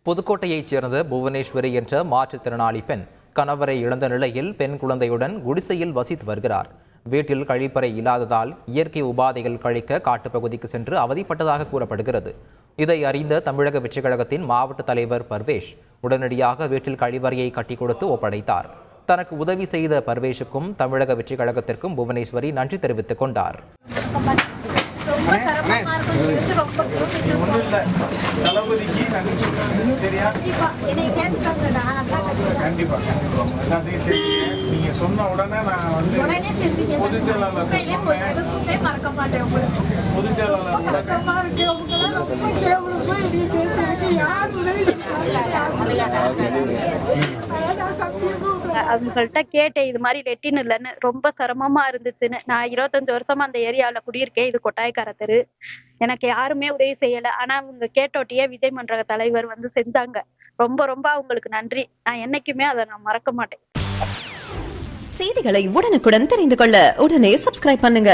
புதுக்கோட்டையைச் சேர்ந்த புவனேஸ்வரி என்ற மாற்றுத்திறனாளி பெண் கணவரை இழந்த நிலையில் பெண் குழந்தையுடன் குடிசையில் வசித்து வருகிறார். வீட்டில் கழிப்பறை இல்லாததால் இயற்கை உபாதைகள் கழிக்க காட்டுப்பகுதிக்கு சென்று அவதிப்பட்டதாக கூறப்படுகிறது. இதை அறிந்த தமிழக வெற்றிக் கழகத்தின் மாவட்ட தலைவர் பர்வேஷ் உடனடியாக வீட்டில் கழிவறையை கட்டி கொடுத்து ஒப்படைத்தார். தனக்கு உதவி செய்த பர்வேஷுக்கும் தமிழக வெற்றிக் கழகத்திற்கும் புவனேஸ்வரி நன்றி தெரிவித்துக் கொண்டார். சொன்ன உடனே நான் வந்து பொதுச் அவங்கள்ட்ட கேட்டேன், இது மாதிரி லெட்டின் இல்லைன்னு, ரொம்ப சிரமமா இருந்துச்சுன்னு. நான் 25 வருஷமா அந்த ஏரியாவில குடியிருக்கேன். இது கொட்டாயக்கார தெரு. எனக்கு யாருமே உதவி செய்யல. ஆனா அவங்க கேட்டோட்டியே விஜய் மன்ற தலைவர் வந்து செஞ்சாங்க. ரொம்ப ரொம்ப அவங்களுக்கு நன்றி. நான் என்னைக்குமே அதை நான் மறக்க மாட்டேன். செய்திகளை உடனுக்குடன் தெரிந்து கொள்ள உடனே சப்ஸ்கிரைப் பண்ணுங்க.